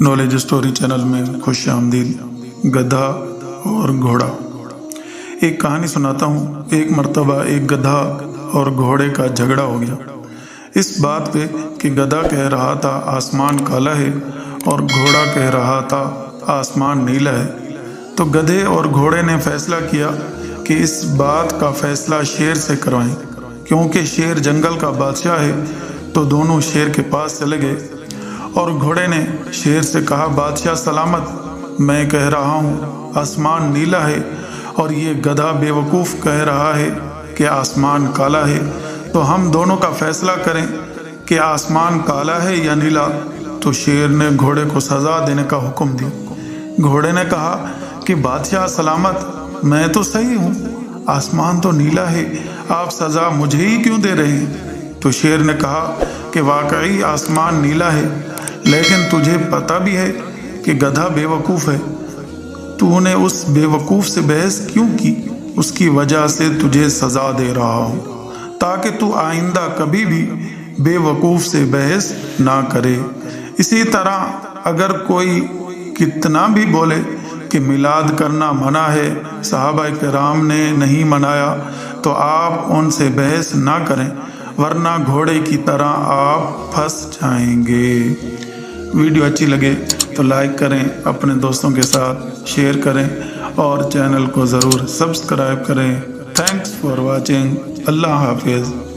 Knowledge story channel میں خوش آمدید۔ گدھا اور گھوڑا۔ ایک کہانی سناتا ہوں۔ ایک مرتبہ ایک گدھا اور گھوڑے کا جھگڑا ہو گیا، اس بات پہ کہ گدھا کہہ رہا تھا آسمان کالا ہے اور گھوڑا کہہ رہا تھا آسمان نیلا ہے۔ تو گدھے اور گھوڑے نے فیصلہ کیا کہ اس بات کا فیصلہ شیر سے کروائیں، کیونکہ شیر جنگل کا بادشاہ ہے۔ تو دونوں شیر کے پاس چلے گئے اور گھوڑے نے شیر سے کہا، بادشاہ سلامت، میں کہہ رہا ہوں آسمان نیلا ہے اور یہ گدھا بے وقوف کہہ رہا ہے کہ آسمان کالا ہے، تو ہم دونوں کا فیصلہ کریں کہ آسمان کالا ہے یا نیلا۔ تو شیر نے گھوڑے کو سزا دینے کا حکم دیا۔ گھوڑے نے کہا کہ بادشاہ سلامت، میں تو صحیح ہوں، آسمان تو نیلا ہے، آپ سزا مجھے ہی کیوں دے رہے ہیں؟ تو شیر نے کہا کہ واقعی آسمان نیلا ہے، لیکن تجھے پتہ بھی ہے کہ گدھا بے وقوف ہے۔ تو نے اس بے وقوف سے بحث کیوں کی؟ اس کی وجہ سے تجھے سزا دے رہا ہوں، تاکہ تو آئندہ کبھی بھی بے وقوف سے بحث نہ کرے۔ اسی طرح اگر کوئی کتنا بھی بولے کہ میلاد کرنا منع ہے، صحابہ کرام نے نہیں منایا، تو آپ ان سے بحث نہ کریں، ورنہ گھوڑے کی طرح آپ پھنس جائیں گے۔ ویڈیو اچھی لگے تو لائک کریں، اپنے دوستوں کے ساتھ شیئر کریں اور چینل کو ضرور سبسکرائب کریں۔ Thanks for watching. اللہ حافظ۔